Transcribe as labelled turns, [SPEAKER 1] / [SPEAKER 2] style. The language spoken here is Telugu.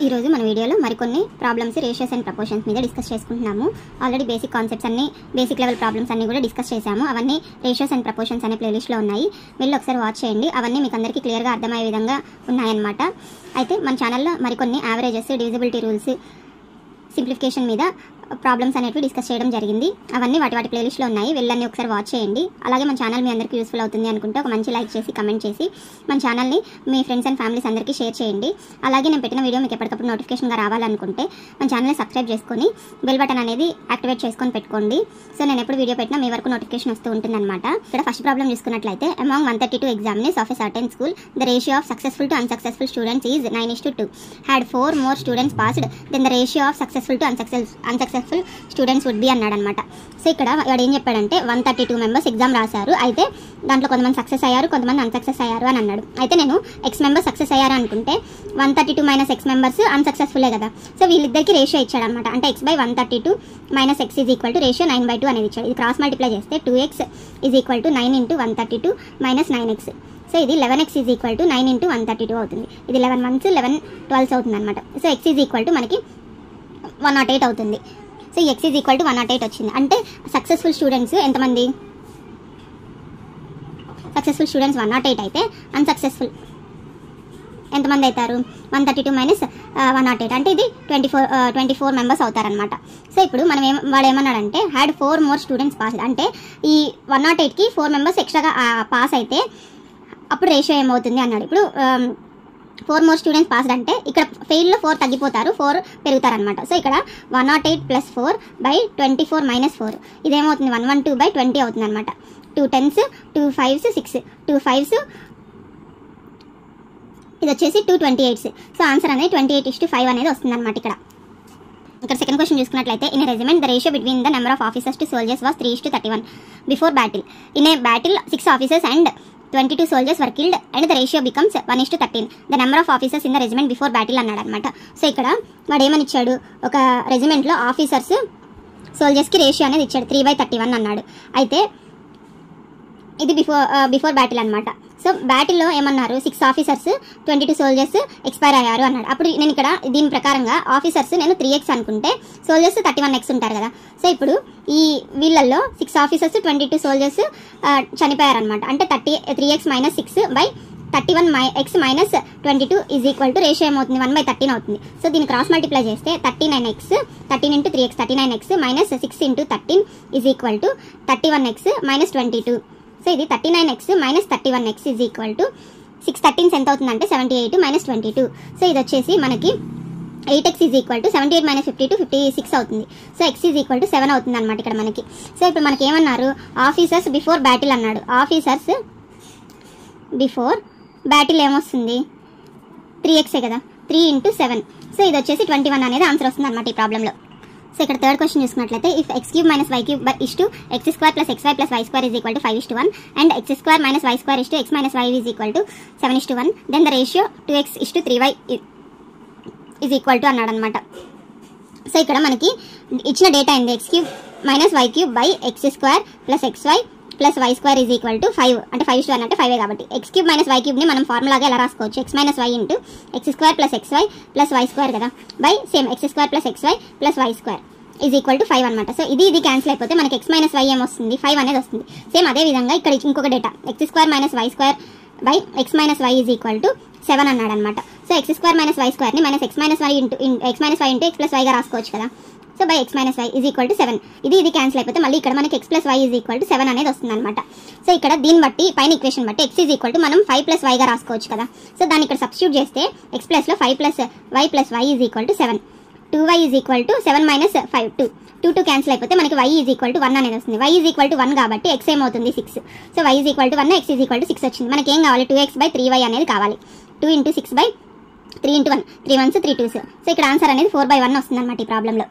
[SPEAKER 1] ఈ రోజు మన వీడియోలో మరికొన్ని ప్రాబ్లమ్స్ రేషియోస్ అండ్ ప్రపోర్షన్స్ మీద డిస్కస్ చేసుకుంటున్నాము. ఆల్రెడీ బేసిక్ కాన్సెప్ట్స్ అన్ని బేసిక్ లెవెల్ ప్రాబ్లమ్స్ అన్ని కూడా డిస్కస్ చేశాము. అవన్నీ రేషియోస్ అండ్ ప్రపోర్షన్స్ అనే ప్లేలిస్ట్లో ఉన్నాయి. వెళ్ళి ఒకసారి వాచ్ చేయండి. అవన్నీ మీకు అందరికీ క్లియర్గా అర్థమయ్యే విధంగా ఉన్నాయన్నమాట. అయితే మన ఛానల్లో మరికొన్ని యావరేజెస్, డివిజిబిలిటీ రూల్స్, సింప్లిఫికేషన్ మీద ప్రాబ్లమ్స్ అనేవి డిస్కస్ చేయడం జరిగింది. అవన్నీ వాటి ప్లేలిస్ట్లో ఉన్నాయి. వెళ్ళని ఒకసారి వాచ్ చేయండి. అలాగే మన ఛానల్ మీ అందరికీ యూస్ఫుల్ అవుతుంది అనుకుంటే ఒక మంచి లైక్ చేసి కమెంట్ చేసి మన ఛానల్ని మీ ఫ్రెండ్స్ అండ్ ఫ్యామిలీస్ అందరికీ షేర్ చేయండి. అలాగే నేను పెట్టిన వీడియో మీకు ఎప్పటికప్పుడు నోటిఫికేషన్గా రావాలనుకుంటే మన ఛానల్ని సబ్స్క్రైబ్ చేసుకొని బెల్ బటన్ అనేది యాక్టివేట్ చేసుకొని పెట్టుకోండి. సో నేను ఎప్పుడు వీడియో పెట్టినా మీ వరకు నోటిఫికేషన్ వస్తూ ఉంటుందన్నమాట. ఇక్కడ ఫస్ట్ ప్రాబ్లం చూసుకున్నట్లయితే, among 132 examinees of a certain school, the ratio of successful to unsuccessful students is 9:2. Had 4 more students passed, then the ratio of successful to unsuccessful students would be అన్నాడు అనమాట. సో ఇక్కడ వాడు ఏం చెప్పాడంటే 132 మెంబర్స్ ఎగ్జామ్ రాశారు. అయితే దాంట్లో కొంతమంది సక్సెస్ అయ్యారు, కొంతమంది అన్సక్సెస్ అయ్యారు అని అన్నాడు. అయితే నేను ఎక్స్ మెంబర్స్ సక్సెస్ అయ్యారు అనుకుంటే 132 మైనస్ ఎక్స్ మెంబర్స్ అన్సక్సెస్ఫుల్లే కదా. సో వీళ్ళిద్దరికి రేషియో ఇచ్చాడు అనమాట. అంటే x/132 minus x is equal to ratio 9/2 అనేది ఇచ్చాడు. ఇది క్రాస్ మల్టిప్లై చేస్తే 2x is equal to 9 × 132 minus 9x. So ఇది 11x ఈజ్ ఈక్వల్ టు 9 × 132 అవుతుంది. ఇది 11 1s 11 12s అవుతుంది అనమాట. So x is equal to మనకి 108 అవుతుంది. So x is equal to 108 వచ్చింది. అంటే సక్సెస్ఫుల్ స్టూడెంట్స్ ఎంతమంది? సక్సెస్ఫుల్ స్టూడెంట్స్ 108 అయితే అన్సక్సెస్ఫుల్ ఎంతమంది అవుతారు? 132 మైనస్ 108 అంటే ఇది 24 మెంబర్స్ అవుతారనమాట. సో ఇప్పుడు వాడు ఏమన్నాడంటే హ్యాడ్ 4 మోర్ స్టూడెంట్స్ పాస్. అంటే ఈ 108కి 4 మెంబర్స్ ఎక్స్ట్రాగా పాస్ అయితే అప్పుడు రేషియో ఏమవుతుంది అన్నాడు. ఇప్పుడు 4 మోర్ స్టూడెంట్స్ పాస్డ్ అంటే ఇక్కడ ఫెయిల్లో 4 తగ్గిపోతారు, 4 పెరుగుతారనమాట. సో ఇక్కడ 108 + 4 / 24 - 4 ఇదేమవుతుంది 112/20 అవుతుంది అనమాట. 2 10s 2 5s 6 2 5s ఇది వచ్చేసి 2 28s. సో ఆన్సర్ అనేది 28:5 అనేది వస్తుంది అనమాట. ఇక్కడ సెకండ్ క్వశ్చన్ చూసుకున్నట్లయితే, in a regiment the ratio between the number of officers to soldiers was 3:31 before battle. In a battle 6 officers and 22 soldiers were killed and the ratio becomes 1:13. The number of officers in the regiment before battle అన్నాడు అనమాట. సో ఇక్కడ వాడు ఏమని ఇచ్చాడు, ఒక రెజిమెంట్లో ఆఫీసర్స్ సోల్జర్స్కి రేషియో అనేది ఇచ్చాడు 3/31 అన్నాడు. అయితే ఇది బిఫోర్ బ్యాటిల్ అనమాట. సో బ్యాటిల్లో ఏమన్నారు, 6 ఆఫీసర్స్ 22 సోల్జర్స్ ఎక్స్పైర్ అయ్యారు అన్నాడు. అప్పుడు నేను ఇక్కడ దీని ప్రకారంగా ఆఫీసర్స్ నేను 3x అనుకుంటే సోల్జర్స్ 31x ఉంటారు కదా. సో ఇప్పుడు ఈ వీళ్ళల్లో 6 ఆఫీసర్స్ 22 సోల్జర్స్ చనిపోయారనమాట. అంటే 3x - 6/31x - 22 is equal to ratio ఏమవుతుంది 1/13 అవుతుంది. సో దీన్ని క్రాస్ మల్టిప్లై చేస్తే 39x 13 × 3x 39x - 6 × 13 is equal to 31x - 22. So ఇది 39x - 31x is equal to 6 13s ఎంత అవుతుందంటే 78 - 22. సో ఇది వచ్చేసి మనకి 8x ఈజ్ ఈక్వల్ టు 78 - 52 56 అవుతుంది. So x is equal to 7 అవుతుంది అనమాట ఇక్కడ మనకి. సో ఇప్పుడు మనకి ఏమన్నారు, ఆఫీసర్స్ బిఫోర్ బ్యాటిల్ అన్నాడు. ఆఫీసర్స్ బిఫోర్ బ్యాటిల్ ఏమొస్తుంది 3xే కదా, 3 × 7. సో ఇది వచ్చేసి 21 అనేది ఆన్సర్ వస్తుంది అనమాట ఈ ప్రాబ్లంలో. సో ఇక్కడ థర్డ్ క్వశ్చన్ చూసుకున్నట్లయితే, if x³ - y³ = x² + xy + y² is equal to 5:1 and x² - y² = x - y is equal to 7:1, then the ratio 2x:3y is equal to అన్నాడు అనమాట. సో ఇక్కడ మనకి ఇచ్చిన డేటా ఏంది, x³ - y³ / x² + xy + y² is equal to 5. అంటే 5:1 అంటే 5 కాబట్టి x³ - y³ ని మనం ఫార్ములాగా ఎలా రాసుకోవచ్చు, x - y × x² + xy + y² కదా, by same x² + xy + y² is equal to 5 అనమాట. సో ఇది క్యాన్సిల్ అయిపోతే మనకి x - y ఏమొస్తుంది 5 అనేది వస్తుంది. సేమ్ అదే విధంగా ఇక్కడ ఇంకొక data x² - y² by x - y is equal to 7 అన్నాడు అనమాట. సో x² - y² ని -x - y × x + y గా రాసుకోవచ్చు కదా. So by x - y is equal to 7. ఇది క్యాన్సిల్ అయిపోతే మళ్ళీ ఇక్కడ మనకి x + y is equal to 7 అనేది వస్తుంది అనమాట. సో ఇక్కడ దీన్ని బట్టి పైన ఈక్వేషన్ బట్టి x ఈజ్ ఈక్వల్ టు మనం 5 + y గా రాసుకోవచ్చు కదా. సో దాన్ని ఇక్కడ సబ్స్టిట్యూట్ చేస్తే x ప్లస్లో 5 + y + y is equal to 7. 2y is equal to 7 - 5 2 cancel అయిపోతే మనకి y ఈజ్ ఈక్వల్ టు 1 అనేది వస్తుంది. y ఈజ్ ఈక్వల్ టు 1 కాబట్టి x ఏమవుతుంది 6. So y is equal to 1 x is equal to 6 వచ్చింది. మనకి ఏం కావాలి, 2x/3y అనేది కావాలి. 2 × 6/3 × 1 3 1s 3 2s. సో ఇక్కడ ఆన్సర్ అనేది 4/1 వస్తుంది అనమాట ఈ ప్రాబ్లంలో.